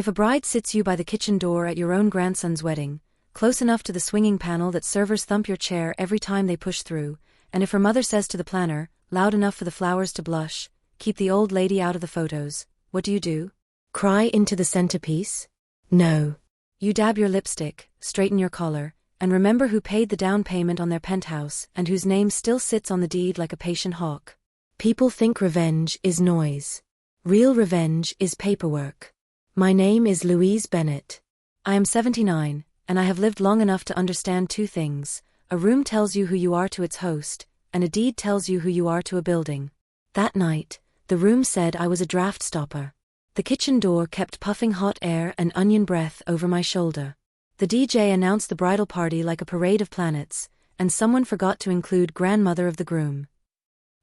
If a bride sits you by the kitchen door at your own grandson's wedding, close enough to the swinging panel that servers thump your chair every time they push through, and if her mother says to the planner, loud enough for the flowers to blush, keep the old lady out of the photos, what do? Cry into the centerpiece? No. You dab your lipstick, straighten your collar, and remember who paid the down payment on their penthouse and whose name still sits on the deed like a patient hawk. People think revenge is noise. Real revenge is paperwork. My name is Louise Bennett. I am 79, and I have lived long enough to understand two things. A room tells you who you are to its host, and a deed tells you who you are to a building. That night, the room said I was a draft stopper. The kitchen door kept puffing hot air and onion breath over my shoulder. The DJ announced the bridal party like a parade of planets, and someone forgot to include grandmother of the groom.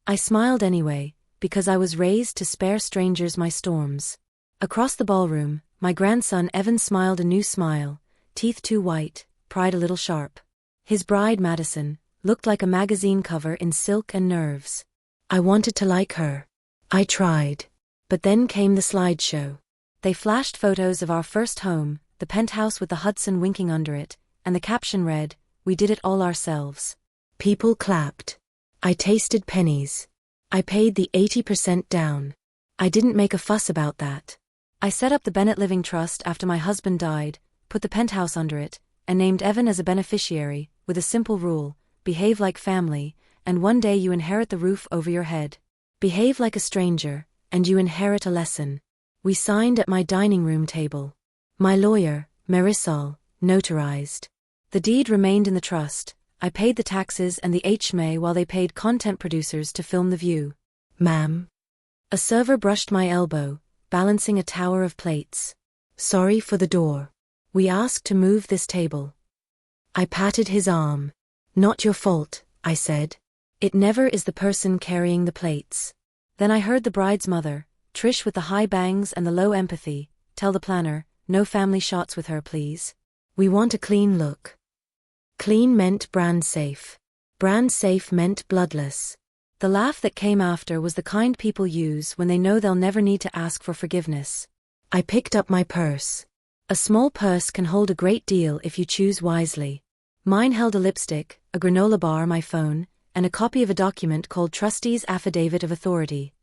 I smiled anyway, because I was raised to spare strangers my storms. Across the ballroom, my grandson Evan smiled a new smile, teeth too white, pride a little sharp. His bride Madison looked like a magazine cover in silk and nerves. I wanted to like her. I tried. But then came the slideshow. They flashed photos of our first home, the penthouse with the Hudson winking under it, and the caption read, "We did it all ourselves." People clapped. I tasted pennies. I paid the 80% down. I didn't make a fuss about that. I set up the Bennett Living Trust after my husband died, put the penthouse under it, and named Evan as a beneficiary, with a simple rule: behave like family, and one day you inherit the roof over your head. Behave like a stranger, and you inherit a lesson. We signed at my dining room table. My lawyer, Marisol, notarized. The deed remained in the trust. I paid the taxes and the HMA while they paid content producers to film the view. Ma'am. A server brushed my elbow, balancing a tower of plates. Sorry for the door. We asked to move this table. I patted his arm. Not your fault, I said. It never is the person carrying the plates. Then I heard the bride's mother, Trish with the high bangs and the low empathy, tell the planner, "No family shots with her, please. We want a clean look." Clean meant brand safe. Brand safe meant bloodless. The laugh that came after was the kind people use when they know they'll never need to ask for forgiveness. I picked up my purse. A small purse can hold a great deal if you choose wisely. Mine held a lipstick, a granola bar, my phone, and a copy of a document called Trustee's Affidavit of Authority.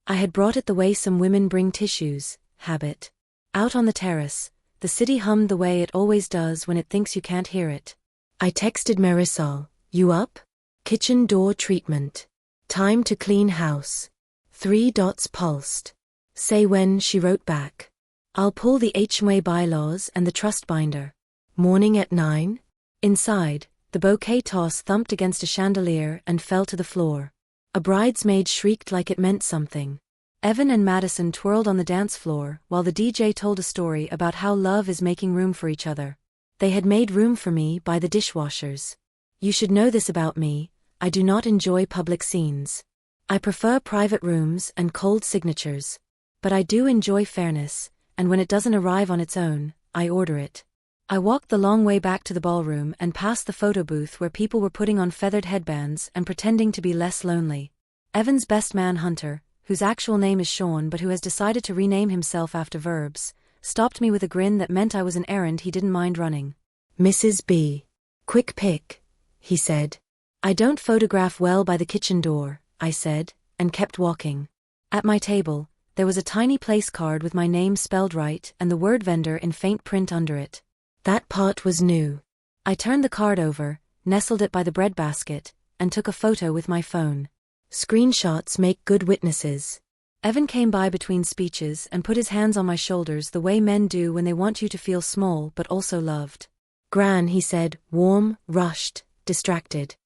I had brought it the way some women bring tissues, habit. Out on the terrace, the city hummed the way it always does when it thinks you can't hear it. I texted Marisol, "You up? Kitchen door treatment. Time to clean house." 3 dots pulsed. "Say when," she wrote back. "I'll pull the HMA bylaws and the trust binder." "Morning at 9? Inside, the bouquet toss thumped against a chandelier and fell to the floor. A bridesmaid shrieked like it meant something. Evan and Madison twirled on the dance floor while the DJ told a story about how love is making room for each other. They had made room for me by the dishwashers. You should know this about me: I do not enjoy public scenes. I prefer private rooms and cold signatures. But I do enjoy fairness, and when it doesn't arrive on its own, I order it. I walked the long way back to the ballroom and past the photo booth where people were putting on feathered headbands and pretending to be less lonely. Evan's best man Hunter, whose actual name is Sean but who has decided to rename himself after verbs, stopped me with a grin that meant I was an errand he didn't mind running. "Mrs. B. Quick pic," he said. "I don't photograph well by the kitchen door," I said, and kept walking. At my table, there was a tiny place card with my name spelled right and the word vendor in faint print under it. That part was new. I turned the card over, nestled it by the breadbasket, and took a photo with my phone. Screenshots make good witnesses. Evan came by between speeches and put his hands on my shoulders the way men do when they want you to feel small but also loved. "Gran," he said, warm, rushed, distracted.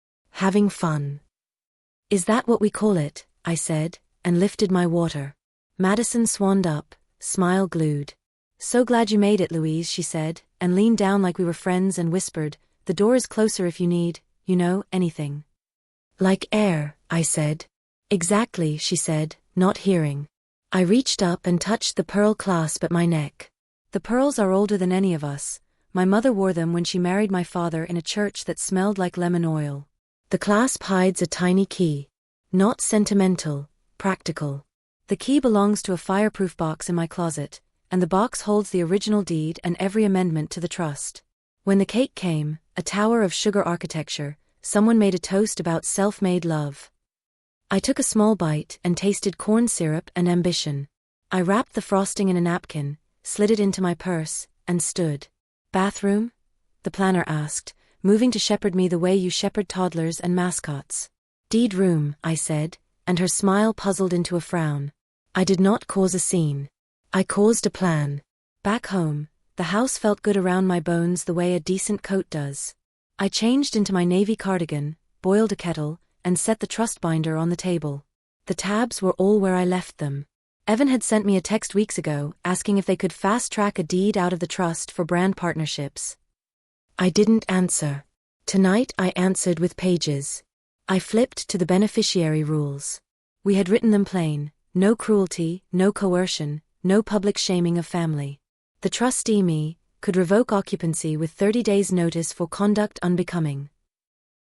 "Having fun." "Is that what we call it?" I said, and lifted my water. Madison swanned up, smile glued. "So glad you made it, Louise," she said, and leaned down like we were friends and whispered, "The door is closer if you need, anything." "Like air," I said. "Exactly," she said, not hearing. I reached up and touched the pearl clasp at my neck. The pearls are older than any of us. My mother wore them when she married my father in a church that smelled like lemon oil. The clasp hides a tiny key. Not sentimental, practical. The key belongs to a fireproof box in my closet, and the box holds the original deed and every amendment to the trust. When the cake came, a tower of sugar architecture, someone made a toast about self-made love. I took a small bite and tasted corn syrup and ambition. I wrapped the frosting in a napkin, slid it into my purse, and stood. "Bathroom?" the planner asked, moving to shepherd me the way you shepherd toddlers and mascots. "Deed room," I said, and her smile puzzled into a frown. I did not cause a scene. I caused a plan. Back home, the house felt good around my bones the way a decent coat does. I changed into my navy cardigan, boiled a kettle, and set the trust binder on the table. The tabs were all where I left them. Evan had sent me a text weeks ago asking if they could fast-track a deed out of the trust for brand partnerships. I didn't answer. Tonight I answered with pages. I flipped to the beneficiary rules. We had written them plain: no cruelty, no coercion, no public shaming of family. The trustee, me, could revoke occupancy with 30 days' notice for conduct unbecoming.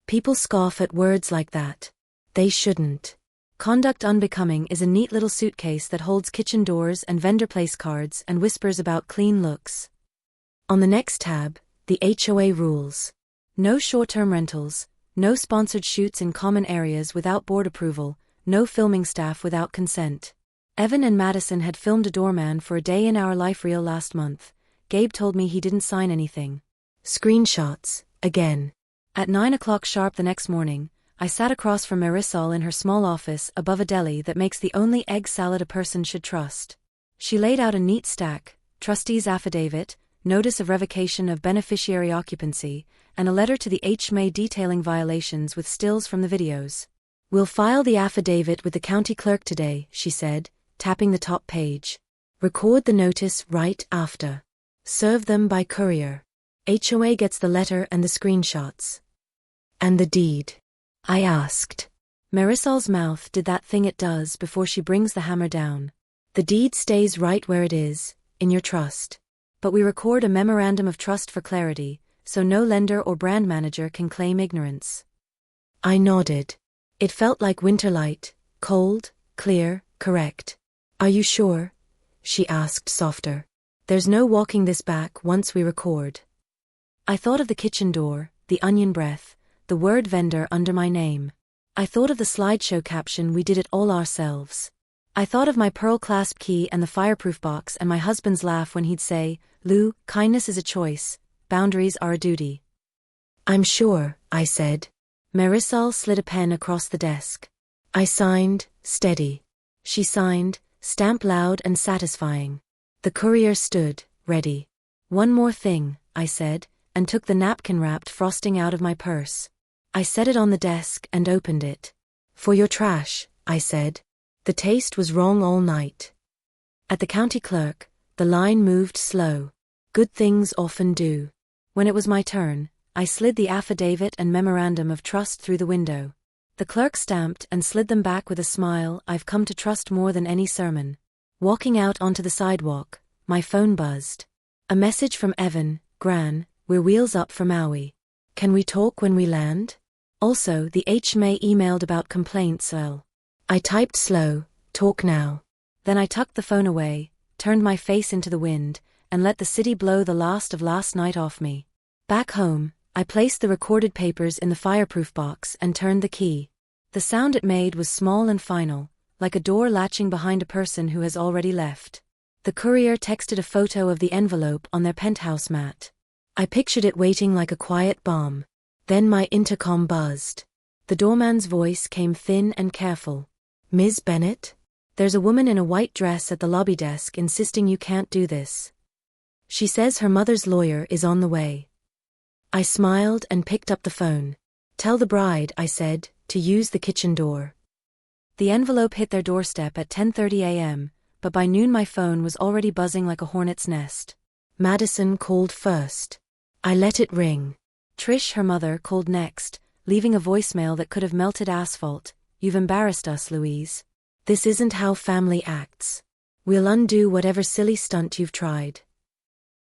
People scoff at words like that. They shouldn't. Conduct unbecoming is a neat little suitcase that holds kitchen doors and vendor place cards and whispers about clean looks. On the next tab, the HOA rules. No short-term rentals, no sponsored shoots in common areas without board approval, no filming staff without consent. Evan and Madison had filmed a doorman for a day in our life reel last month. Gabe told me he didn't sign anything. Screenshots, again. At 9 o'clock sharp the next morning, I sat across from Marisol in her small office above a deli that makes the only egg salad a person should trust. She laid out a neat stack: trustee's affidavit, notice of revocation of beneficiary occupancy, and a letter to the HMA detailing violations with stills from the videos. "We'll file the affidavit with the county clerk today," she said, tapping the top page. "Record the notice right after. Serve them by courier. HOA gets the letter and the screenshots." "And the deed?" I asked. Marisol's mouth did that thing it does before she brings the hammer down. "The deed stays right where it is, in your trust. But we record a memorandum of trust for clarity, so no lender or brand manager can claim ignorance." I nodded. It felt like winter light, cold, clear, correct. "Are you sure?" she asked softer. "There's no walking this back once we record." I thought of the kitchen door, the onion breath, the word vendor under my name. I thought of the slideshow caption, "We did it all ourselves." I thought of my pearl clasp key and the fireproof box and my husband's laugh when he'd say, "Lou, kindness is a choice, boundaries are a duty." "I'm sure," I said. Marisol slid a pen across the desk. I signed, steady. She signed, stamp loud and satisfying. The courier stood, ready. "One more thing," I said, and took the napkin-wrapped frosting out of my purse. I set it on the desk and opened it. "For your trash," I said. The taste was wrong all night. At the county clerk, the line moved slow. Good things often do. When it was my turn, I slid the affidavit and memorandum of trust through the window. The clerk stamped and slid them back with a smile I've come to trust more than any sermon. Walking out onto the sidewalk, my phone buzzed. A message from Evan: "Gran, we're wheels up for Maui. Can we talk when we land?" Also, the HMA emailed about complaints. I typed slow, "Talk now." Then I tucked the phone away, turned my face into the wind, and let the city blow the last of last night off me. Back home, I placed the recorded papers in the fireproof box and turned the key. The sound it made was small and final, like a door latching behind a person who has already left. The courier texted a photo of the envelope on their penthouse mat. I pictured it waiting like a quiet bomb. Then my intercom buzzed. The doorman's voice came thin and careful. "Ms. Bennett? There's a woman in a white dress at the lobby desk insisting you can't do this. She says her mother's lawyer is on the way." I smiled and picked up the phone. "Tell the bride," I said, "to use the kitchen door." The envelope hit their doorstep at 10:30 a.m., but by noon my phone was already buzzing like a hornet's nest. Madison called first. I let it ring. Trish, her mother, called next, leaving a voicemail that could have melted asphalt. "You've embarrassed us, Louise. This isn't how family acts. We'll undo whatever silly stunt you've tried."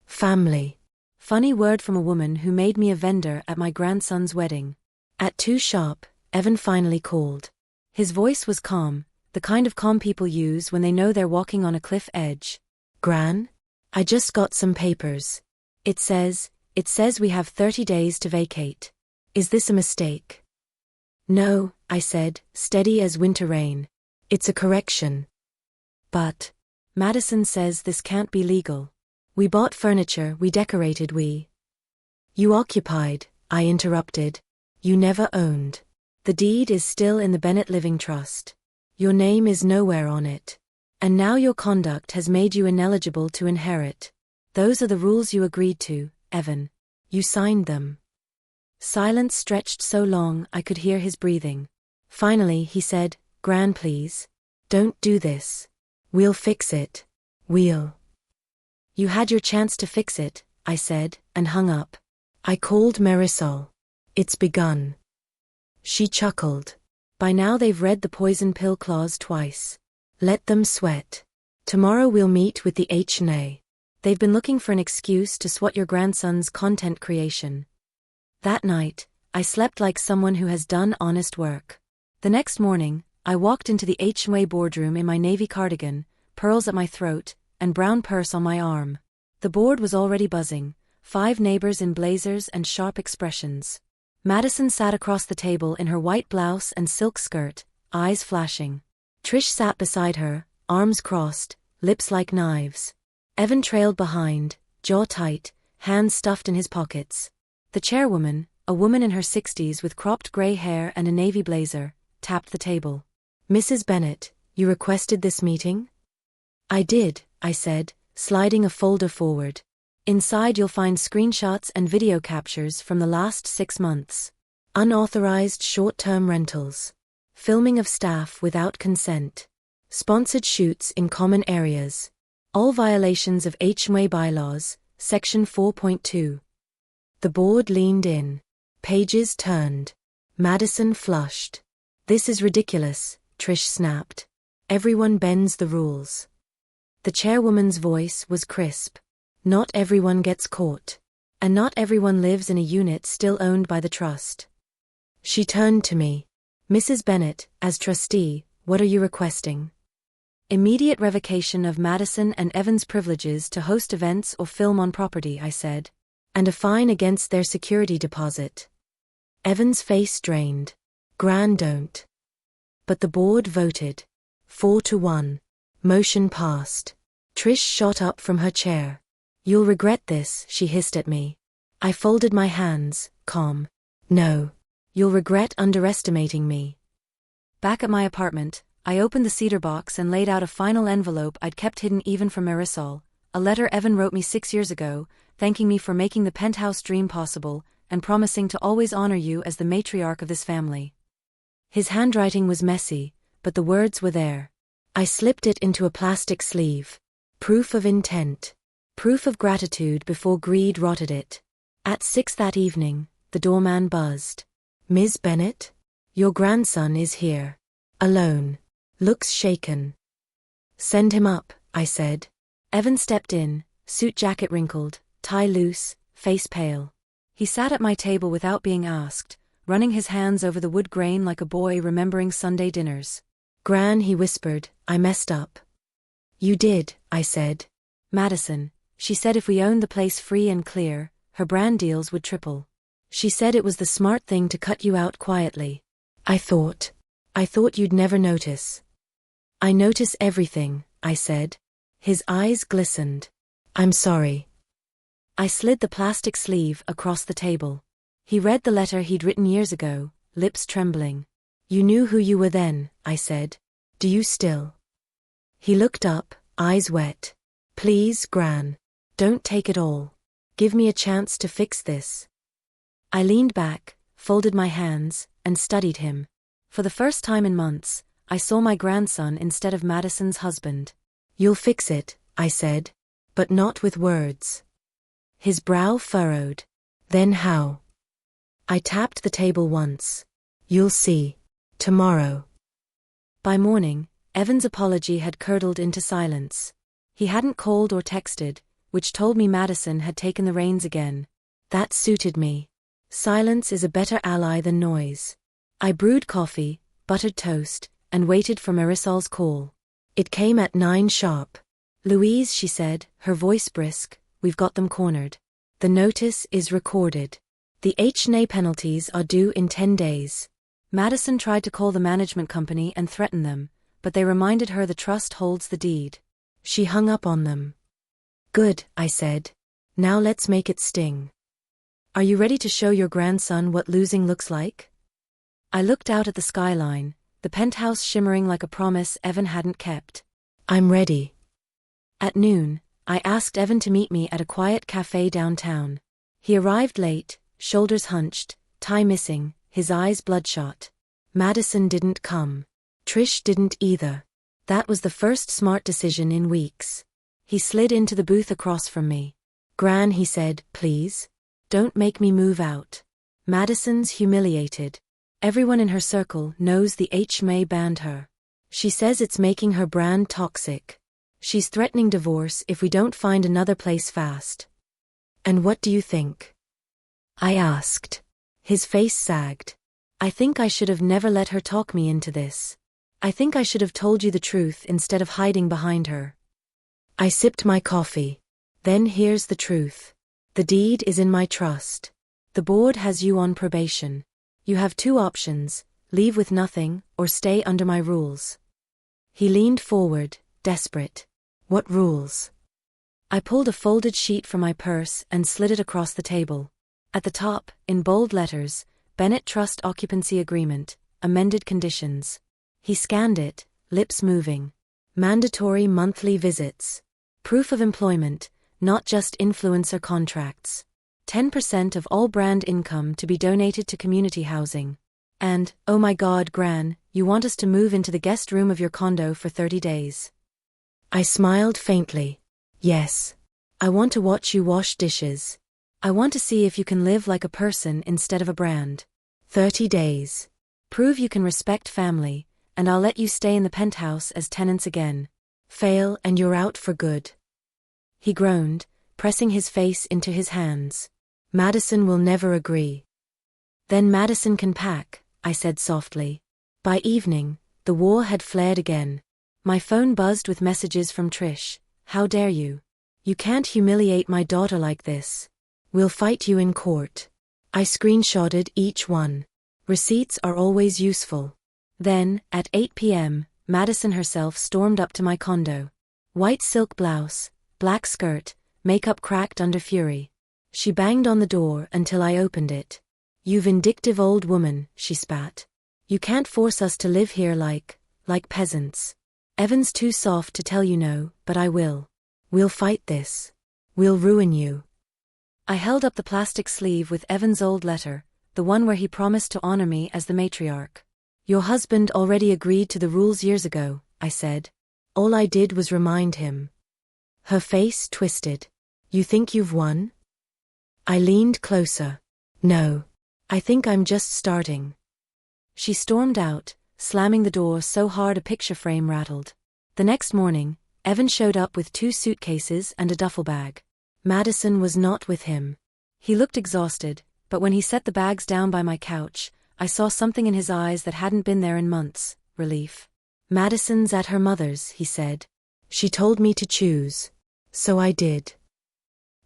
Family. Funny word from a woman who made me a vendor at my grandson's wedding. At 2 sharp, Evan finally called. His voice was calm, the kind of calm people use when they know they're walking on a cliff edge. "Gran?" I just got some papers. It says we have 30 days to vacate. Is this a mistake? No, I said, steady as winter rain. It's a correction. But Madison says this can't be legal. We bought furniture, we decorated, You occupied, I interrupted. You never owned. The deed is still in the Bennett Living Trust. Your name is nowhere on it. And now your conduct has made you ineligible to inherit. Those are the rules you agreed to, Evan. You signed them. Silence stretched so long I could hear his breathing. Finally he said, Gran, please. Don't do this. We'll fix it. We'll. You had your chance to fix it, I said, and hung up. I called Marisol. It's begun. She chuckled. By now they've read the poison pill clause twice. Let them sweat. Tomorrow we'll meet with the H&A. They've been looking for an excuse to swat your grandson's content creation. That night, I slept like someone who has done honest work. The next morning, I walked into the H&A boardroom in my navy cardigan, pearls at my throat, and brown purse on my arm. The board was already buzzing, 5 neighbors in blazers and sharp expressions. Madison sat across the table in her white blouse and silk skirt, eyes flashing. Trish sat beside her, arms crossed, lips like knives. Evan trailed behind, jaw tight, hands stuffed in his pockets. The chairwoman, a woman in her 60s with cropped gray hair and a navy blazer, tapped the table. Mrs. Bennett, you requested this meeting? I did, I said, sliding a folder forward. Inside you'll find screenshots and video captures from the last 6 months. Unauthorized short-term rentals. Filming of staff without consent. Sponsored shoots in common areas. All violations of HMA bylaws, Section 4.2. The board leaned in. Pages turned. Madison flushed. This is ridiculous, Trish snapped. Everyone bends the rules. The chairwoman's voice was crisp. Not everyone gets caught. And not everyone lives in a unit still owned by the trust. She turned to me. Mrs. Bennett, as trustee, what are you requesting? Immediate revocation of Madison and Evan's privileges to host events or film on property, I said. And a fine against their security deposit. Evan's face drained. Gran, don't. But the board voted. 4-1. Motion passed. Trish shot up from her chair. You'll regret this, she hissed at me. I folded my hands, calm. No. You'll regret underestimating me. Back at my apartment, I opened the cedar box and laid out a final envelope I'd kept hidden even from Marisol, a letter Evan wrote me 6 years ago, thanking me for making the penthouse dream possible, and promising to always honor you as the matriarch of this family. His handwriting was messy, but the words were there. I slipped it into a plastic sleeve. Proof of intent. Proof of gratitude before greed rotted it. At 6 that evening, the doorman buzzed. Ms. Bennett? Your grandson is here. Alone. Looks shaken. Send him up, I said. Evan stepped in, suit jacket wrinkled, tie loose, face pale. He sat at my table without being asked, running his hands over the wood grain like a boy remembering Sunday dinners. Gran, he whispered, I messed up. You did, I said. Madison, she said if we owned the place free and clear, her brand deals would triple. She said it was the smart thing to cut you out quietly. I thought you'd never notice. I notice everything, I said. His eyes glistened. I'm sorry. I slid the plastic sleeve across the table. He read the letter he'd written years ago, lips trembling. You knew who you were then, I said. Do you still? He looked up, eyes wet. Please, Gran. Don't take it all. Give me a chance to fix this. I leaned back, folded my hands, and studied him. For the first time in months, I saw my grandson instead of Madison's husband. You'll fix it, I said. But not with words. His brow furrowed. Then how? I tapped the table once. You'll see. Tomorrow. By morning, Evan's apology had curdled into silence. He hadn't called or texted, which told me Madison had taken the reins again. That suited me. Silence is a better ally than noise. I brewed coffee, buttered toast, and waited for Marisol's call. It came at 9 sharp. Louise, she said, her voice brisk, we've got them cornered. The notice is recorded. The HNA penalties are due in 10 days. Madison tried to call the management company and threaten them, but they reminded her the trust holds the deed. She hung up on them. Good, I said. Now let's make it sting. Are you ready to show your grandson what losing looks like? I looked out at the skyline, the penthouse shimmering like a promise Evan hadn't kept. I'm ready. At noon, I asked Evan to meet me at a quiet cafe downtown. He arrived late, shoulders hunched, tie missing, his eyes bloodshot. Madison didn't come. Trish didn't either. That was the first smart decision in weeks. He slid into the booth across from me. Gran, he said, please. Don't make me move out. Madison's humiliated. Everyone in her circle knows the HMA banned her. She says it's making her brand toxic. She's threatening divorce if we don't find another place fast. And what do you think? I asked. His face sagged. I think I should have never let her talk me into this. I think I should have told you the truth instead of hiding behind her. I sipped my coffee. Then here's the truth. The deed is in my trust. The board has you on probation. You have 2 options, leave with nothing, or stay under my rules. He leaned forward, desperate. What rules? I pulled a folded sheet from my purse and slid it across the table. At the top, in bold letters, Bennett Trust Occupancy Agreement, Amended Conditions. He scanned it, lips moving. Mandatory monthly visits. Proof of employment, not just influencer contracts. 10% of all brand income to be donated to community housing. And, oh my God, Gran, you want us to move into the guest room of your condo for 30 days. I smiled faintly. Yes. I want to watch you wash dishes. I want to see if you can live like a person instead of a brand. 30 days. Prove you can respect family, and I'll let you stay in the penthouse as tenants again. Fail and you're out for good. He groaned, pressing his face into his hands. Madison will never agree. Then Madison can pack, I said softly. By evening, the war had flared again. My phone buzzed with messages from Trish. How dare you? You can't humiliate my daughter like this. We'll fight you in court. I screenshotted each one. Receipts are always useful. Then, at 8 p.m., Madison herself stormed up to my condo. White silk blouse, black skirt, makeup cracked under fury. She banged on the door until I opened it. You vindictive old woman, she spat. You can't force us to live here like peasants. Evan's too soft to tell you no, but I will. We'll fight this. We'll ruin you. I held up the plastic sleeve with Evan's old letter, the one where he promised to honor me as the matriarch. Your husband already agreed to the rules years ago, I said. All I did was remind him. Her face twisted. You think you've won? I leaned closer. No. I think I'm just starting. She stormed out, slamming the door so hard a picture frame rattled. The next morning, Evan showed up with 2 suitcases and a duffel bag. Madison was not with him. He looked exhausted, but when he set the bags down by my couch, I saw something in his eyes that hadn't been there in months, relief. Madison's at her mother's, he said. She told me to choose. So I did.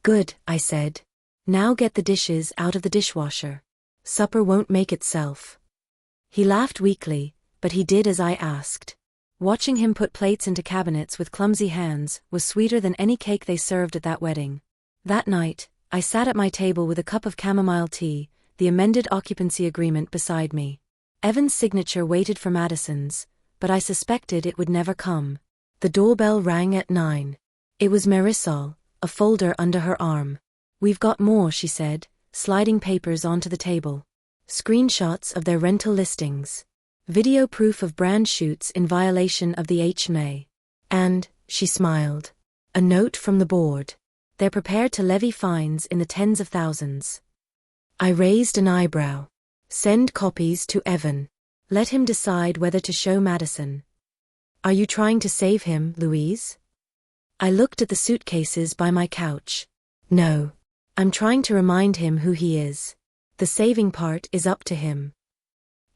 Good, I said. Now get the dishes out of the dishwasher. Supper won't make itself. He laughed weakly, but he did as I asked. Watching him put plates into cabinets with clumsy hands was sweeter than any cake they served at that wedding. That night, I sat at my table with a cup of chamomile tea, the amended occupancy agreement beside me. Evan's signature waited for Madison's, but I suspected it would never come. The doorbell rang at 9. It was Marisol, a folder under her arm. We've got more, she said, sliding papers onto the table. Screenshots of their rental listings. Video proof of brand shoots in violation of the HMA. And, she smiled, a note from the board. They're prepared to levy fines in the tens of thousands. I raised an eyebrow. Send copies to Evan. Let him decide whether to show Madison. Are you trying to save him, Louise? I looked at the suitcases by my couch. No. I'm trying to remind him who he is. The saving part is up to him.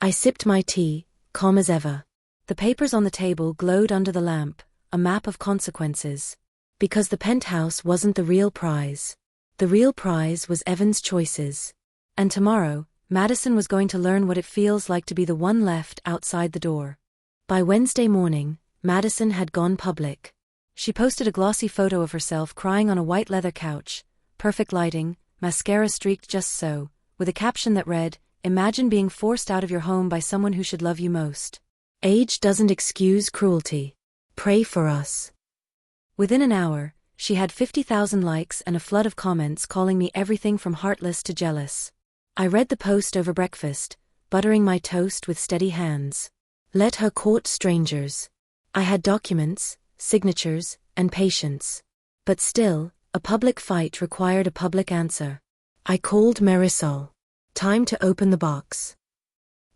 I sipped my tea, calm as ever. The papers on the table glowed under the lamp, a map of consequences. Because the penthouse wasn't the real prize. The real prize was Evan's choices. And tomorrow, Madison was going to learn what it feels like to be the one left outside the door. By Wednesday morning, Madison had gone public. She posted a glossy photo of herself crying on a white leather couch, perfect lighting, mascara streaked just so, with a caption that read, "Imagine being forced out of your home by someone who should love you most. Age doesn't excuse cruelty. Pray for us." Within an hour, she had 50,000 likes and a flood of comments calling me everything from heartless to jealous. I read the post over breakfast, buttering my toast with steady hands. Let her court strangers. I had documents, signatures, and patience. But still, a public fight required a public answer. I called Marisol. Time to open the box.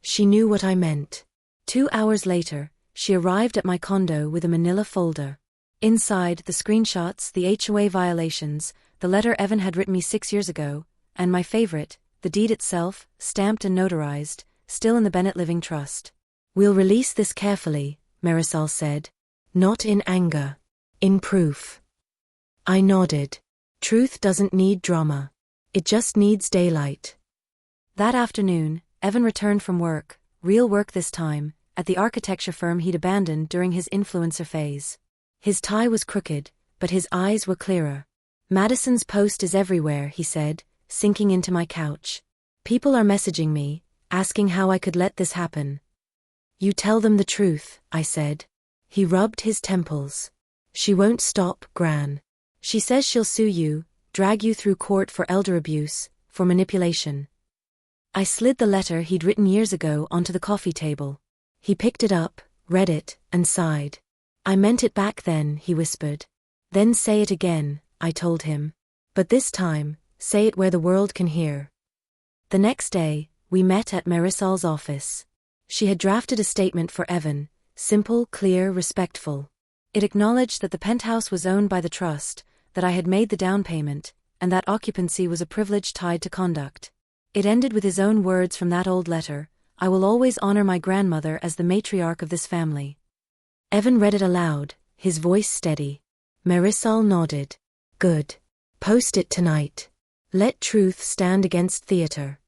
She knew what I meant. 2 hours later, she arrived at my condo with a manila folder. Inside, the screenshots, the HOA violations, the letter Evan had written me 6 years ago, and my favorite, the deed itself, stamped and notarized, still in the Bennett Living Trust. We'll release this carefully, Marisol said. Not in anger. In proof. I nodded. Truth doesn't need drama. It just needs daylight. That afternoon, Evan returned from work, real work this time, at the architecture firm he'd abandoned during his influencer phase. His tie was crooked, but his eyes were clearer. Madison's post is everywhere, he said, sinking into my couch. People are messaging me, asking how I could let this happen. You tell them the truth, I said. He rubbed his temples. She won't stop, Gran. She says she'll sue you, drag you through court for elder abuse, for manipulation. I slid the letter he'd written years ago onto the coffee table. He picked it up, read it, and sighed. I meant it back then, he whispered. Then say it again, I told him. But this time, say it where the world can hear. The next day, we met at Marisol's office. She had drafted a statement for Evan, simple, clear, respectful. It acknowledged that the penthouse was owned by the trust, that I had made the down payment, and that occupancy was a privilege tied to conduct. It ended with his own words from that old letter, "I will always honor my grandmother as the matriarch of this family." Evan read it aloud, his voice steady. Marisol nodded. Good. Post it tonight. Let truth stand against theater.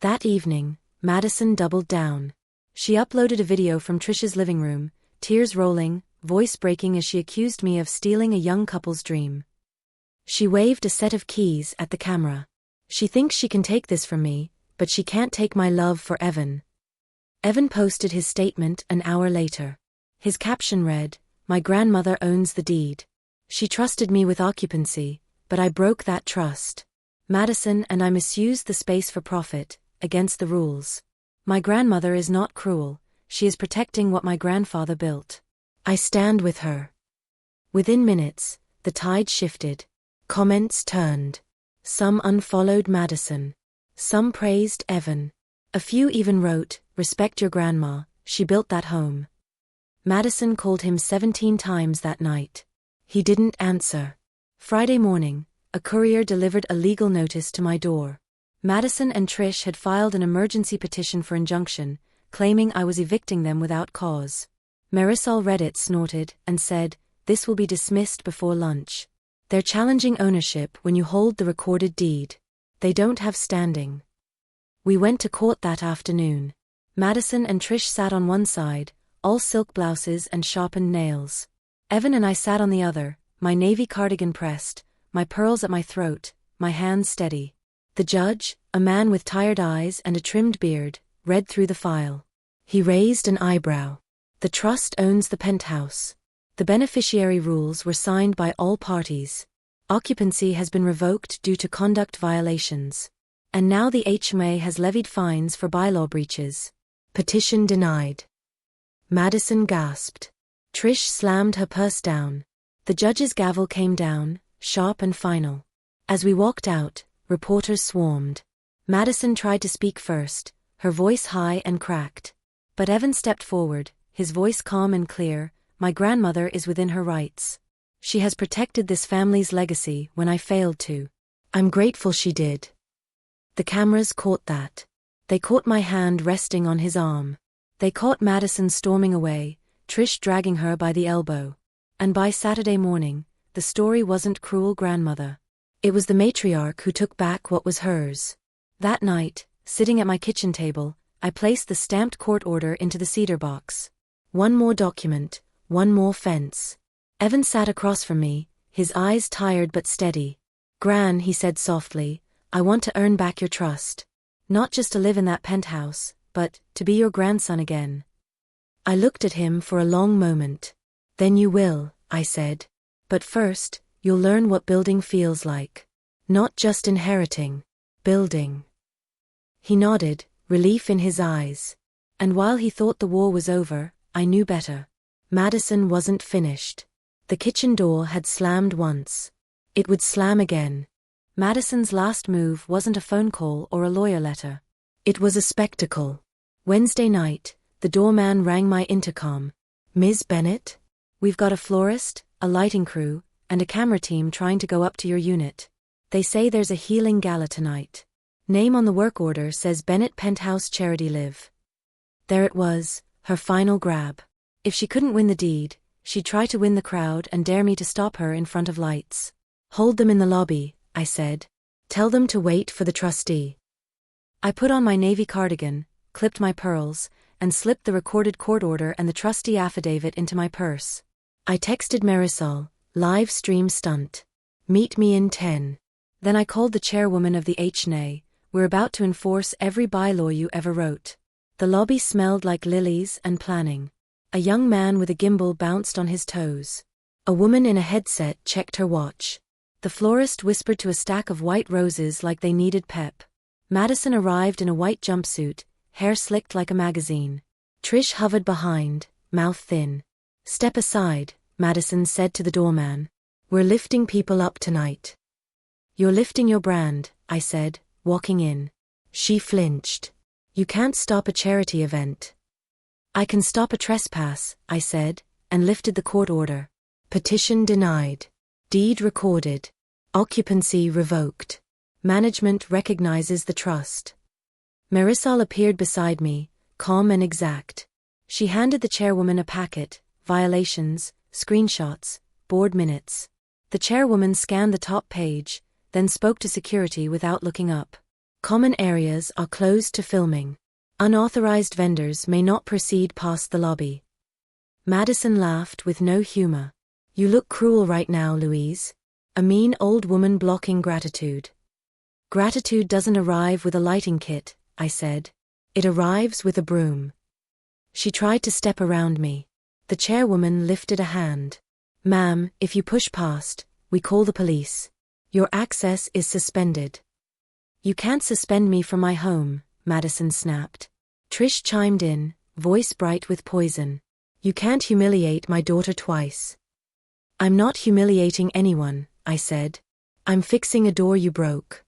That evening, Madison doubled down. She uploaded a video from Trish's living room, tears rolling, voice breaking as she accused me of stealing a young couple's dream. She waved a set of keys at the camera. She thinks she can take this from me, but she can't take my love for Evan. Evan posted his statement an hour later. His caption read, "My grandmother owns the deed. She trusted me with occupancy, but I broke that trust. Madison and I misused the space for profit, against the rules. My grandmother is not cruel, she is protecting what my grandfather built. I stand with her." Within minutes, the tide shifted. Comments turned. Some unfollowed Madison. Some praised Evan. A few even wrote, "Respect your grandma, she built that home." Madison called him 17 times that night. He didn't answer. Friday morning, a courier delivered a legal notice to my door. Madison and Trish had filed an emergency petition for injunction, claiming I was evicting them without cause. Marisol read it, snorted, and said, "This will be dismissed before lunch. They're challenging ownership when you hold the recorded deed. They don't have standing." We went to court that afternoon. Madison and Trish sat on one side, all silk blouses and sharpened nails. Evan and I sat on the other, my navy cardigan pressed, my pearls at my throat, my hands steady. The judge, a man with tired eyes and a trimmed beard, read through the file. He raised an eyebrow. The trust owns the penthouse. The beneficiary rules were signed by all parties. Occupancy has been revoked due to conduct violations. And now the HMA has levied fines for bylaw breaches. Petition denied. Madison gasped. Trish slammed her purse down. The judge's gavel came down, sharp and final. As we walked out, reporters swarmed. Madison tried to speak first, her voice high and cracked. But Evan stepped forward, his voice calm and clear. "My grandmother is within her rights. She has protected this family's legacy when I failed to. I'm grateful she did." The cameras caught that. They caught my hand resting on his arm. They caught Madison storming away, Trish dragging her by the elbow. And by Saturday morning, the story wasn't cruel grandmother. It was the matriarch who took back what was hers. That night, sitting at my kitchen table, I placed the stamped court order into the cedar box. One more document, one more fence. Evan sat across from me, his eyes tired but steady. Gran, he said softly, I want to earn back your trust. Not just to live in that penthouse, but to be your grandson again. I looked at him for a long moment. Then you will, I said. But first, you'll learn what building feels like. Not just inheriting, building. He nodded, relief in his eyes. And while he thought the war was over, I knew better. Madison wasn't finished. The kitchen door had slammed once. It would slam again. Madison's last move wasn't a phone call or a lawyer letter. It was a spectacle. Wednesday night, the doorman rang my intercom. Ms. Bennett? We've got a florist, a lighting crew, and a camera team trying to go up to your unit. They say there's a healing gala tonight. Name on the work order says Bennett Penthouse Charity Live. There it was, her final grab. If she couldn't win the deed, she'd try to win the crowd and dare me to stop her in front of lights. Hold them in the lobby, I said. Tell them to wait for the trustee. I put on my navy cardigan, clipped my pearls, and slipped the recorded court order and the trustee affidavit into my purse. I texted Marisol, live stream stunt. Meet me in 10. Then I called the chairwoman of the HNA. We're about to enforce every bylaw you ever wrote. The lobby smelled like lilies and planning. A young man with a gimbal bounced on his toes. A woman in a headset checked her watch. The florist whispered to a stack of white roses like they needed pep. Madison arrived in a white jumpsuit, hair slicked like a magazine. Trish hovered behind, mouth thin. Step aside, Madison said to the doorman. We're lifting people up tonight. You're lifting your brand, I said, walking in. She flinched. You can't stop a charity event. I can stop a trespass, I said, and lifted the court order. Petition denied. Deed recorded. Occupancy revoked. Management recognizes the trust. Marisol appeared beside me, calm and exact. She handed the chairwoman a packet, violations, screenshots, board minutes. The chairwoman scanned the top page, then spoke to security without looking up. Common areas are closed to filming. Unauthorized vendors may not proceed past the lobby. Madison laughed with no humor. You look cruel right now, Louise. A mean old woman blocking gratitude. Gratitude doesn't arrive with a lighting kit, I said. It arrives with a broom. She tried to step around me. The chairwoman lifted a hand. Ma'am, if you push past, we call the police. Your access is suspended. You can't suspend me from my home, Madison snapped. Trish chimed in, voice bright with poison. You can't humiliate my daughter twice. I'm not humiliating anyone, I said. I'm fixing a door you broke.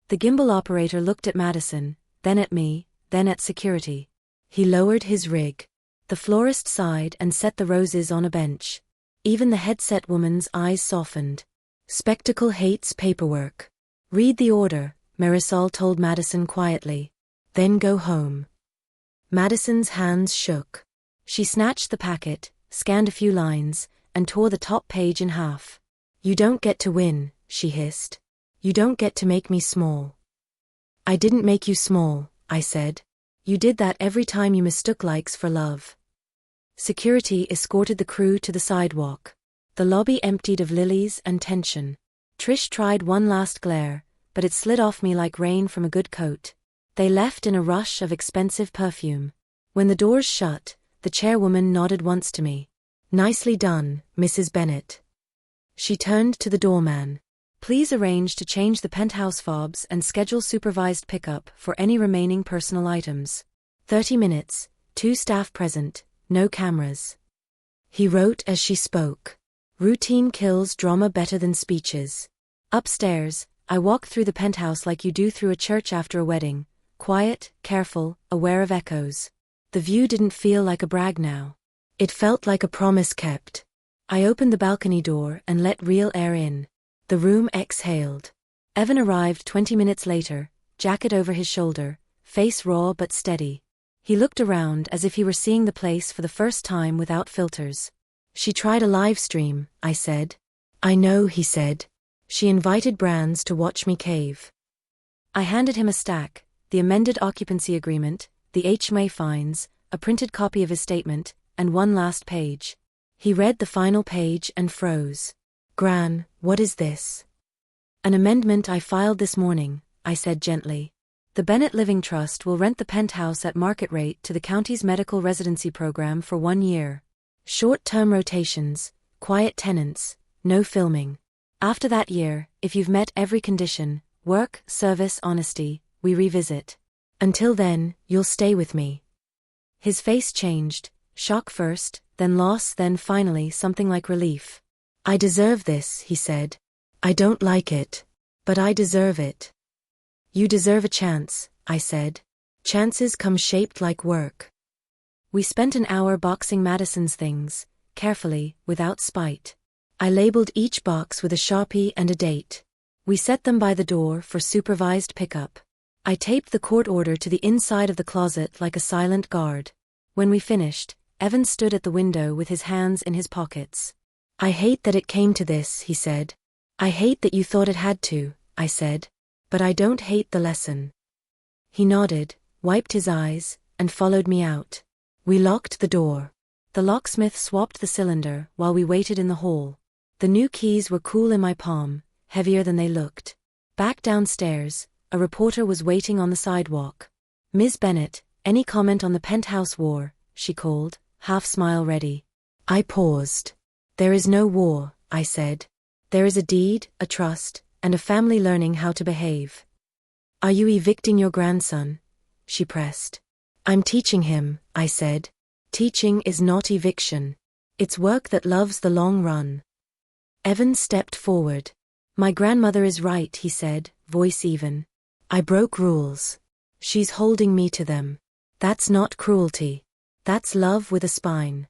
The gimbal operator looked at Madison, then at me, then at security. He lowered his rig. The florist sighed and set the roses on a bench. Even the headset woman's eyes softened. Spectacle hates paperwork. Read the order, Marisol told Madison quietly. Then go home. Madison's hands shook. She snatched the packet, scanned a few lines, and tore the top page in half. You don't get to win, she hissed. You don't get to make me small. I didn't make you small, I said. You did that every time you mistook likes for love. Security escorted the crew to the sidewalk. The lobby emptied of lilies and tension. Trish tried one last glare, but it slid off me like rain from a good coat. They left in a rush of expensive perfume. When the doors shut, the chairwoman nodded once to me. Nicely done, Mrs. Bennett. She turned to the doorman. Please arrange to change the penthouse fobs and schedule supervised pickup for any remaining personal items. 30 minutes, 2 staff present, no cameras. He wrote as she spoke. Routine kills drama better than speeches. Upstairs, I walked through the penthouse like you do through a church after a wedding, quiet, careful, aware of echoes. The view didn't feel like a brag now. It felt like a promise kept. I opened the balcony door and let real air in. The room exhaled. Evan arrived 20 minutes later, jacket over his shoulder, face raw but steady. He looked around as if he were seeing the place for the first time without filters. She tried a live stream, I said. I know, he said. She invited Brands to watch me cave. I handed him a stack, the amended occupancy agreement, the HMA fines, a printed copy of his statement, and one last page. He read the final page and froze. Gran, what is this? An amendment I filed this morning, I said gently. The Bennett Living Trust will rent the penthouse at market rate to the county's medical residency program for 1 year. Short-term rotations, quiet tenants, no filming. After that year, if you've met every condition, work, service, honesty, we revisit. Until then, you'll stay with me. His face changed, shock first, then loss, then finally something like relief. I deserve this, he said. I don't like it, but I deserve it. You deserve a chance, I said. Chances come shaped like work. We spent an hour boxing Madison's things, carefully, without spite. I labeled each box with a Sharpie and a date. We set them by the door for supervised pickup. I taped the court order to the inside of the closet like a silent guard. When we finished, Evan stood at the window with his hands in his pockets. I hate that it came to this, he said. I hate that you thought it had to, I said. But I don't hate the lesson. He nodded, wiped his eyes, and followed me out. We locked the door. The locksmith swapped the cylinder while we waited in the hall. The new keys were cool in my palm, heavier than they looked. Back downstairs, a reporter was waiting on the sidewalk. Ms. Bennett, any comment on the Penthouse war, she called, half smile ready. I paused. There is no war, I said. There is a deed, a trust, and a family learning how to behave. Are you evicting your grandson? She pressed. I'm teaching him, I said. Teaching is not eviction. It's work that loves the long run. Evan stepped forward. My grandmother is right, he said, voice even. I broke rules. She's holding me to them. That's not cruelty. That's love with a spine.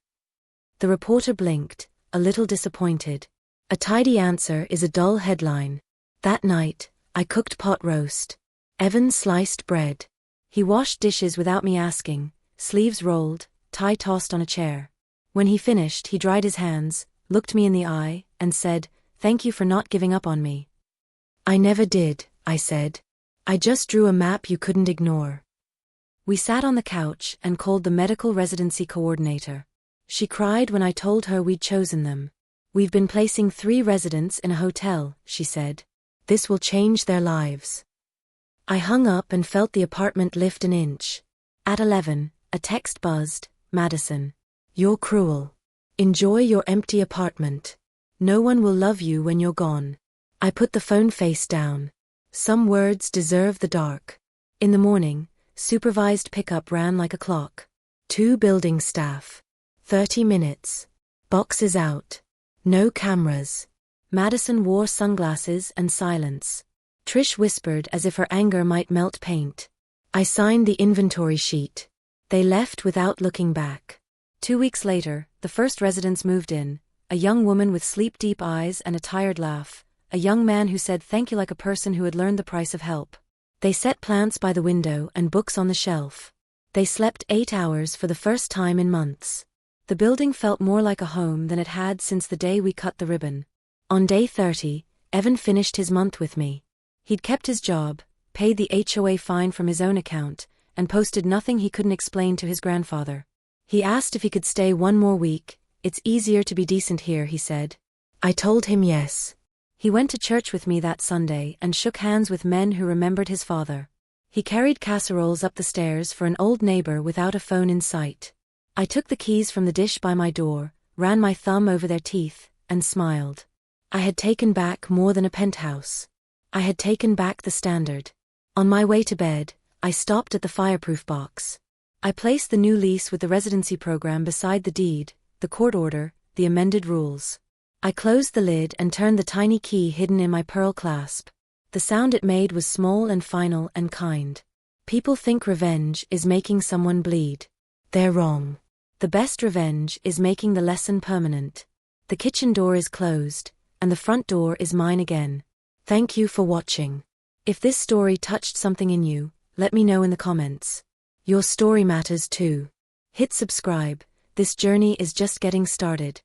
The reporter blinked, a little disappointed. A tidy answer is a dull headline. That night, I cooked pot roast. Evan sliced bread. He washed dishes without me asking, sleeves rolled, tie tossed on a chair. When he finished, he dried his hands, looked me in the eye, and said, "Thank you for not giving up on me." I never did, I said. I just drew a map you couldn't ignore. We sat on the couch and called the medical residency coordinator. She cried when I told her we'd chosen them. "We've been placing 3 residents in a hotel," she said. "This will change their lives." I hung up and felt the apartment lift an inch. At 11, a text buzzed, "Madison. You're cruel. Enjoy your empty apartment. No one will love you when you're gone." I put the phone face down. Some words deserve the dark. In the morning, supervised pickup ran like a clock. 2 building staff. 30 minutes. Boxes out. No cameras. Madison wore sunglasses and silence. Trish whispered as if her anger might melt paint. I signed the inventory sheet. They left without looking back. 2 weeks later, the first residents moved in, a young woman with sleep-deep eyes and a tired laugh, a young man who said thank you like a person who had learned the price of help. They set plants by the window and books on the shelf. They slept 8 hours for the first time in months. The building felt more like a home than it had since the day we cut the ribbon. On day 30, Evan finished his month with me. He'd kept his job, paid the HOA fine from his own account, and posted nothing he couldn't explain to his grandfather. He asked if he could stay 1 more week. "It's easier to be decent here," he said. I told him yes. He went to church with me that Sunday and shook hands with men who remembered his father. He carried casseroles up the stairs for an old neighbor without a phone in sight. I took the keys from the dish by my door, ran my thumb over their teeth, and smiled. I had taken back more than a penthouse. I had taken back the standard. On my way to bed, I stopped at the fireproof box. I placed the new lease with the residency program beside the deed, the court order, the amended rules. I closed the lid and turned the tiny key hidden in my pearl clasp. The sound it made was small and final and kind. People think revenge is making someone bleed. They're wrong. The best revenge is making the lesson permanent. The kitchen door is closed, and the front door is mine again. Thank you for watching. If this story touched something in you, let me know in the comments. Your story matters too. Hit subscribe, this journey is just getting started.